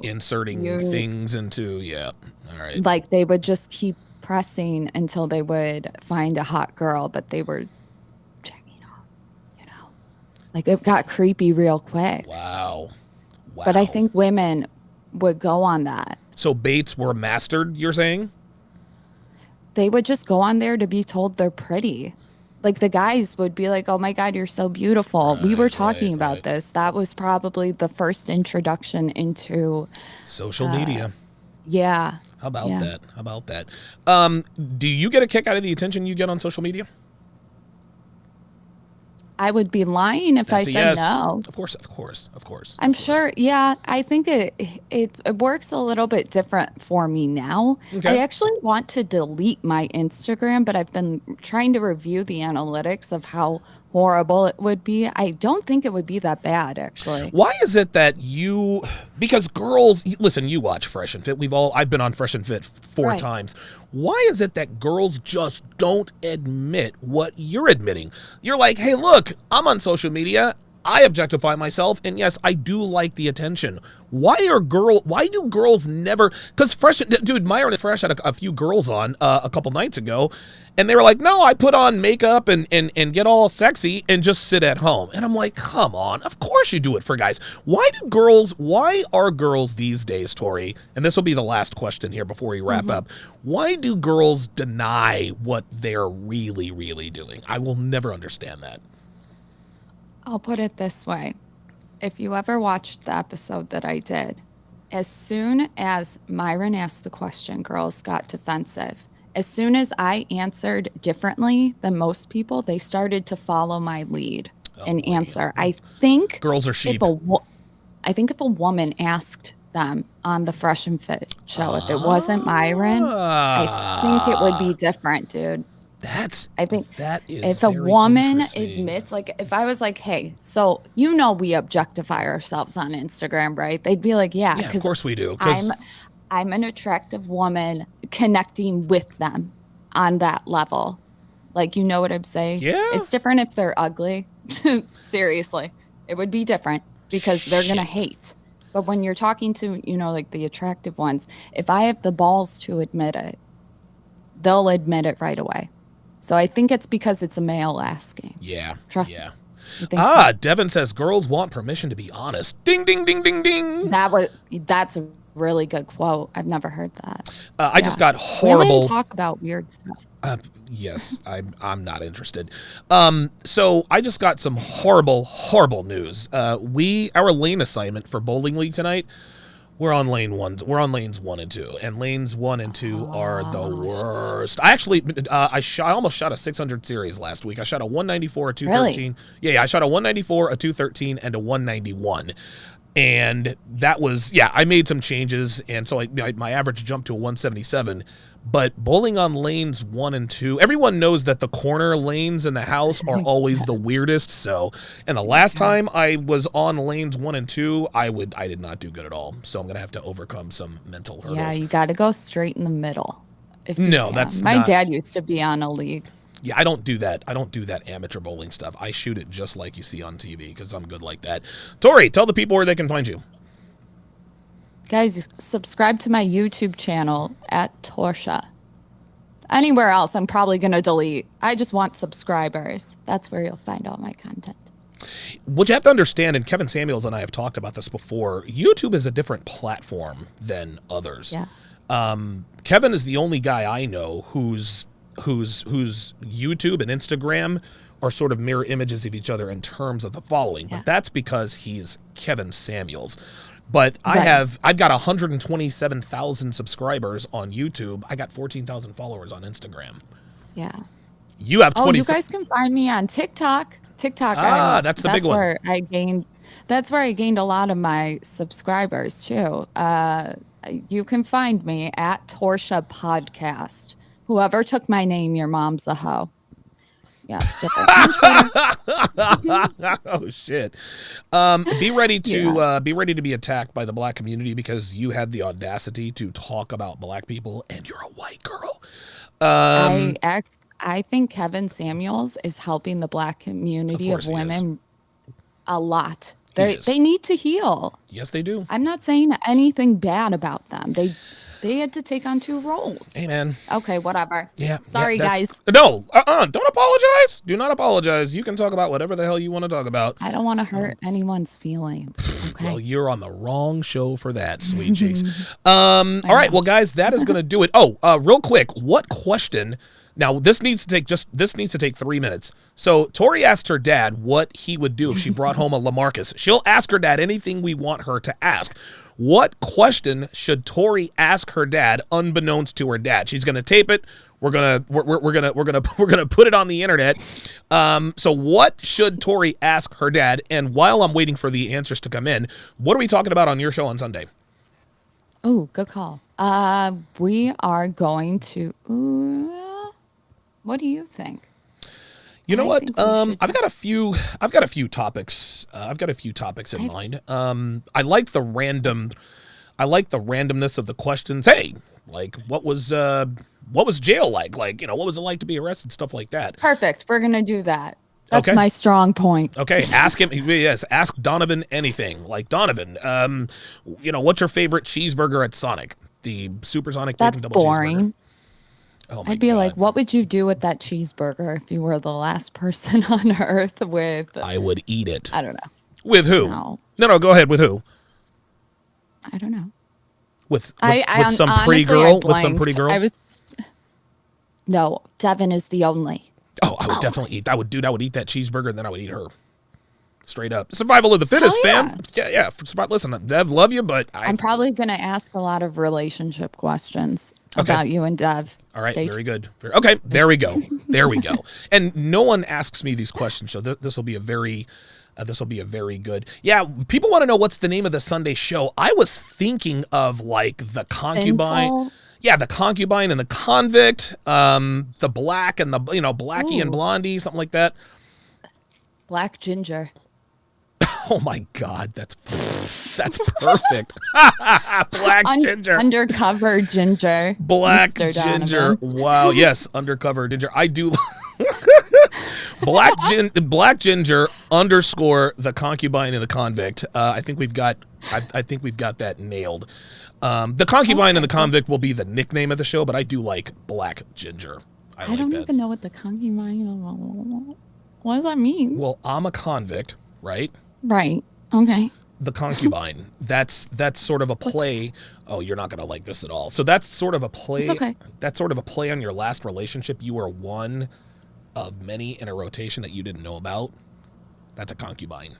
inserting things into, all right. Like they would just keep pressing until they would find a hot girl, but they were checking off, like it got creepy real quick. Wow. But I think women would go on that. So baits were mastered, you're saying? They would just go on there to be told they're pretty. Like the guys would be like, oh my God, you're so beautiful. We were talking about this. That was probably the first introduction into social media. Yeah. How about that? Do you get a kick out of the attention you get on social media? I would be lying if I said yes. no. Of course. I'm sure. Yeah, I think it works a little bit different for me now. Okay. I actually want to delete my Instagram, but I've been trying to review the analytics of how horrible it would be. I don't think it would be that bad, actually. Why is it that because girls, listen, you watch Fresh and Fit. I've been on Fresh and Fit four times. Why is it that girls just don't admit what you're admitting? You're like, hey, look, I'm on social media. I objectify myself, and yes, I do like the attention. Why do girls never? Because Myron and Fresh had a few girls on a couple nights ago, and they were like, no, I put on makeup and get all sexy and just sit at home. And I'm like, come on, of course you do it for guys. Why are girls these days, Tori, and this will be the last question here before we wrap up, why do girls deny what they're really, really doing? I will never understand that. I'll put it this way. If you ever watched the episode that I did, as soon as Myron asked the question, girls got defensive. As soon as I answered differently than most people, they started to follow my lead and answer. I think girls are sheep. I think if a woman asked them on the Fresh and Fit show, if it wasn't Myron, I think it would be different, dude. I think that is if a woman admits, like if I was like, hey, so we objectify ourselves on Instagram, right? They'd be like, yeah, of course we do. I'm an attractive woman connecting with them on that level. Like, you know what I'm saying? Yeah. It's different if they're ugly. Seriously, it would be different because they're going to hate. But when you're talking to, like the attractive ones, if I have the balls to admit it, they'll admit it right away. So I think it's because it's a male asking. Yeah. Trust me. So. Devin says girls want permission to be honest. Ding, ding, ding, ding, ding. That's a really good quote. I've never heard that. I just got horrible. Women talk about weird stuff. Yes, I'm not interested. So I just got some horrible news. Our lane assignment for bowling league tonight We're on lane one. We're on lanes 1 and 2, and lanes 1 and 2 are the Oh, worst. I actually, I almost shot a 600 series last week. I shot a 194, a 213. really? Yeah, I shot a 194, a 213, and a 191. And that was, yeah, I made some changes, and so my average jumped to a 177. But bowling on lanes 1 and 2, everyone knows that the corner lanes in the house are always the weirdest. So, and the last time I was on lanes 1 and 2, I did not do good at all. So I'm gonna have to overcome some mental hurdles. Yeah, you got to go straight in the middle. If you No, can. that's My not. dad used to be on a league. Yeah, I don't do that. I don't do that amateur bowling stuff. I shoot it just like you see on TV because I'm good like that. Tori, tell the people where they can find you. Guys, subscribe to my YouTube channel at Torsha. Anywhere else, I'm probably going to delete. I just want subscribers. That's where you'll find all my content. What you have to understand, and Kevin Samuels and I have talked about this before, YouTube is a different platform than others. Yeah. Kevin is the only guy I know whose YouTube and Instagram are sort of mirror images of each other in terms of the following. Yeah. But that's because he's Kevin Samuels. But Right. I've got 127,000 subscribers on YouTube. I got 14,000 followers on Instagram. Yeah. You have 20. Oh, you guys can find me on TikTok. TikTok. That's the big one. Where I gained. That's where I gained a lot of my subscribers too. You can find me at Torsha Podcast. Whoever took my name, your mom's a hoe. Yeah, it's different. Oh shit! Be ready to be attacked by the black community because you had the audacity to talk about black people and you're a white girl. I think Kevin Samuels is helping the black community Of course of he is. women a lot. He is. They need to heal. Yes, they do. I'm not saying anything bad about them. They had to take on 2 roles. Hey, man. Okay, whatever. Yeah. Sorry, guys. No. Don't apologize. Do not apologize. You can talk about whatever the hell you want to talk about. I don't want to hurt anyone's feelings. Okay. Well, you're on the wrong show for that, sweet cheeks. All right, well, guys, that is going to do it. Oh, real quick, what question? Now, this needs to take 3 minutes. So Tori asked her dad what he would do if she brought home a LaMarcus. She'll ask her dad anything we want her to ask. What question should Tori ask her dad, unbeknownst to her dad? She's gonna tape it. We're gonna put it on the internet. So what should Tori ask her dad? And while I'm waiting for the answers to come in, what are we talking about on your show on Sunday? Oh, good call. We are going to. What do you think? You know I what? think we should I've got a few topics. I've got a few topics in mind. I like the randomness of the questions. Hey, like what was jail like? Like, what was it like to be arrested? Stuff like that. Perfect. We're gonna do that. That's Okay. my strong point. Okay, ask him. Yes, ask Donovan anything. Like Donovan, what's your favorite cheeseburger at Sonic? The Supersonic That's Bacon Double boring. Cheeseburger. Oh my I'd be God. like, what would you do with that cheeseburger if you were the last person on earth with, I would eat it. I don't know. With who? No. No, go ahead. With who? I don't know. With I some honestly, pretty girl? With some blanked. pretty girl? No, Devin is the only. Oh, I would definitely eat. I would eat that cheeseburger and then I would eat her. Straight up. Survival of the fittest, Hell fam. Yeah. Listen, Dev, love you, but I'm probably going to ask a lot of relationship questions Okay. about you and Dev. All right, Stay very good. Okay, there we go. There we go. And no one asks me these questions, so this will be a very good. Yeah, people want to know what's the name of the Sunday show. I was thinking of like the concubine. Sinful? Yeah, the concubine and the convict, the black and the Blackie and Ooh. Blondie, something like that. Black ginger. Oh my God, that's perfect. Black ginger. Undercover ginger. Black Mr. ginger. Donovan. Wow. Yes. Undercover ginger. I do. Black ginger underscore the concubine and the convict. I think we've got that nailed. The concubine and the convict will be the nickname of the show, but I do like Black Ginger. I like don't that. even know what the concubine. What does that mean? Well, I'm a convict, right? Right. Okay. The concubine. That's sort of a play. Oh, you're not gonna like this at all. So that's sort of a play. It's okay. That's sort of a play on your last relationship. You were one of many in a rotation that you didn't know about. That's a concubine.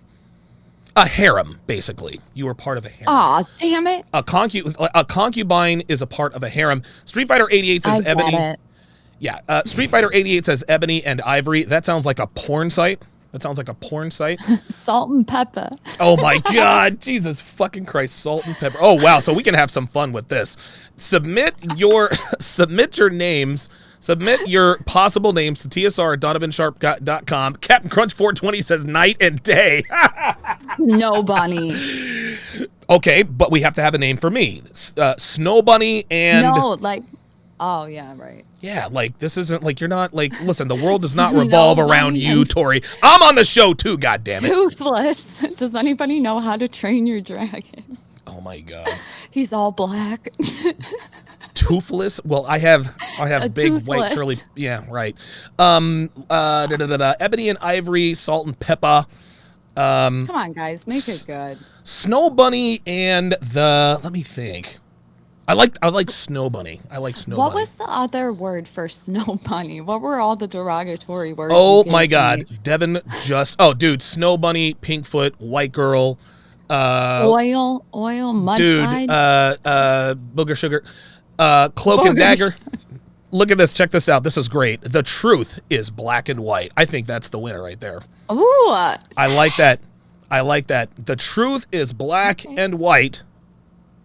A harem, basically. You were part of a harem. Aw, damn it. A concubine is a part of a harem. Street Fighter 88 says I Ebony. get it. Yeah, Street Fighter 88 says Ebony and Ivory. That sounds like a porn site. Salt and pepper. Oh my God, Jesus fucking Christ, salt and pepper. Oh wow, so we can have some fun with this. Submit your names. Submit your possible names to tsr@donovansharp.com. Captain Crunch 420 says night and day. No bunny. Okay, but we have to have a name for me. Snow Bunny and... No, like... Oh, yeah, right. Yeah, like, this isn't, like, you're not, like, listen, the world does not Snow revolve around Bunny you, and- Tori. I'm on the show, too, goddammit. Toothless. Does anybody know how to train your dragon? Oh, my God. He's all black. Toothless? Well, I have big white toothless. curly... Yeah, right. Ebony and Ivory, Salt and Pepper. Come on, guys, make it good. Snow Bunny and the... Let me think. I like Snow Bunny. I like Snow What Bunny. was the other word for snow bunny? What were all the derogatory words? Oh you my gave God, me? Devin just... Oh, dude, Snow Bunny, Pinkfoot, White Girl, Oil, dude, mudslide. Booger Sugar, Cloak and Booger Dagger. Look at this. Check this out. This is great. The truth is black and white. I think that's the winner right there. Ooh. I like that. The truth is black and white.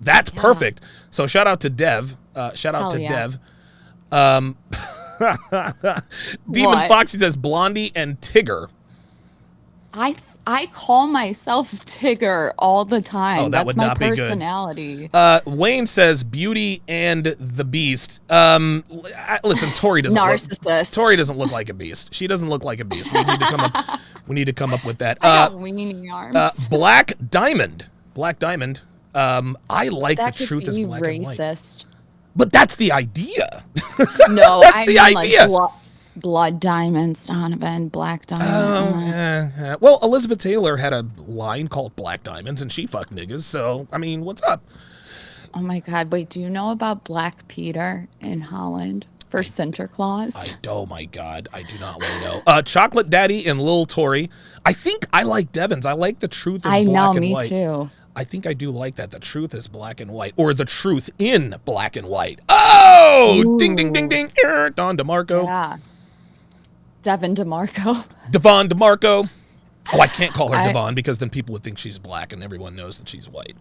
That's perfect. So shout out to Dev. Hell yeah. Dev. Demon What? Foxy says Blondie and Tigger. I call myself Tigger all the time. Oh, that That's would my not be good. personality. Wayne says Beauty and the Beast. Listen, Tori doesn't Narcissist. Tori doesn't look like a beast. She doesn't look like a beast. We need to come up with that. I got weenie arms. Black Diamond. I like that the could truth be is black and white. racist. But that's the idea. No, That's I the mean idea. like blood diamonds, Donovan, black diamond. Well, Elizabeth Taylor had a line called Black Diamonds, and she fucked niggas. So, I mean, what's up? Oh my God! Wait, do you know about Black Peter in Holland for Sinterklaas? Oh my God, I do not want to know. Chocolate Daddy and Lil Tori. I think I like Devin's. I like the truth is black and white. Me too. I think I do like that. The truth is black and white, or the truth in black and white. Oh, Ooh. ding, ding, ding, ding. Don DeMarco. Yeah. Devin DeMarco. Devon DeMarco. Oh, I can't call her Devon because then people would think she's black and everyone knows that she's white.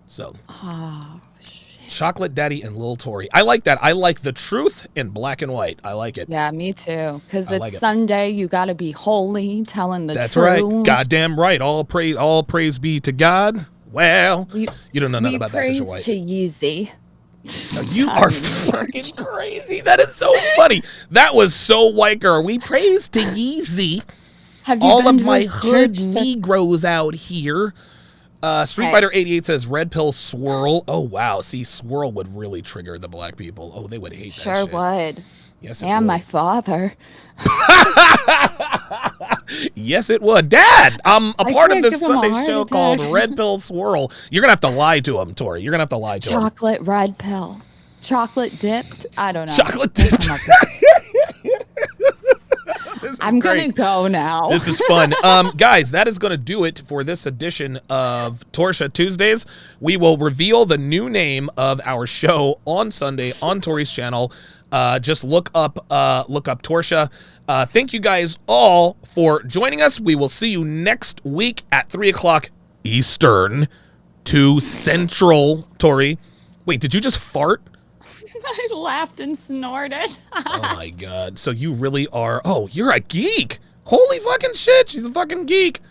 So. Oh, shit. Chocolate Daddy and Lil Tori. I like that. I like the truth in black and white. I like it. Yeah, me too. Because I it's like it. Sunday. You got to be holy, telling the That's truth. right. Goddamn right. All praise be to God. Well, you don't know nothing about that because you're white. We praise to Yeezy. You are fucking crazy. That is so funny. That was so white girl. We praise to Yeezy. Have you All been of to my his hood church? Negroes out here. Street Fighter 88 says Red Pill Swirl. Oh, wow. See, Swirl would really trigger the black people. Oh, they would hate that Sure shit. would. Yes, it And would. my father. Yes, it would. Dad, I'm a part of can't this give him a Sunday heart show attack. called Red Pill Swirl. You're going to have to lie to him, Tori. You're going to have to lie to him. Chocolate red pill. Chocolate dipped. I don't know. Chocolate We'll dipped. come up with- This is I'm great. going to go now. This is fun. Guys, that is going to do it for this edition of Torsha Tuesdays. We will reveal the new name of our show on Sunday on Tori's channel. Just look up Torsha. Thank you guys all for joining us. We will see you next week at 3 o'clock Eastern, 2 Central. Tori, wait, did you just fart? I laughed and snorted. Oh my God. So you really are. Oh, you're a geek. Holy fucking shit. She's a fucking geek.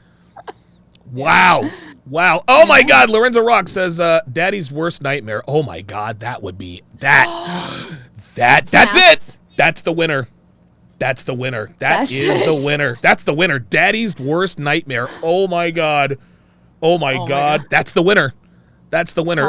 Wow. Wow. Oh my God. Lorenzo Rock says, Daddy's worst nightmare. Oh my God. That would be that. That's it. That's the winner. That's the winner. That's the winner. That's the winner. Daddy's worst nightmare. Oh my God. Oh my God. That's the winner. That's the winner.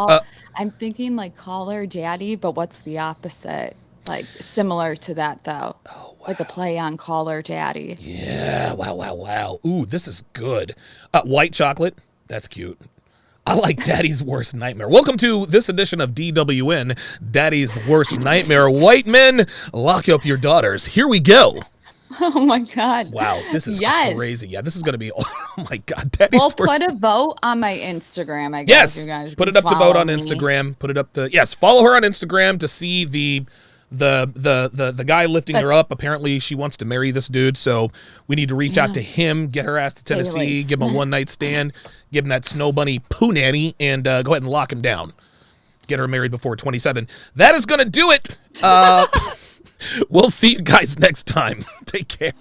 I'm thinking like call her daddy, but what's the opposite? Like similar to that though. Oh, wow. Like a play on call her daddy. Yeah. Wow, wow, wow. Ooh, this is good. White chocolate. That's cute. I like Daddy's worst nightmare. Welcome to this edition of DWN, Daddy's worst nightmare. White men, lock up your daughters. Here we go. Oh my God. Wow, this is Yes. crazy. Yeah, this is going to be, oh my God, Daddy's Well, first. put a vote on my Instagram, I guess. Yes, You guys put can it up to vote follow on me. Instagram. Put it up to, yes, follow her on Instagram to see the guy lifting her up. Apparently she wants to marry this dude, so we need to reach out to him, get her ass to Tennessee, Bailey's. give him a one-night stand, give him that snow bunny poo nanny, and go ahead and lock him down. Get her married before 27. That is going to do it. We'll see you guys next time. Take care.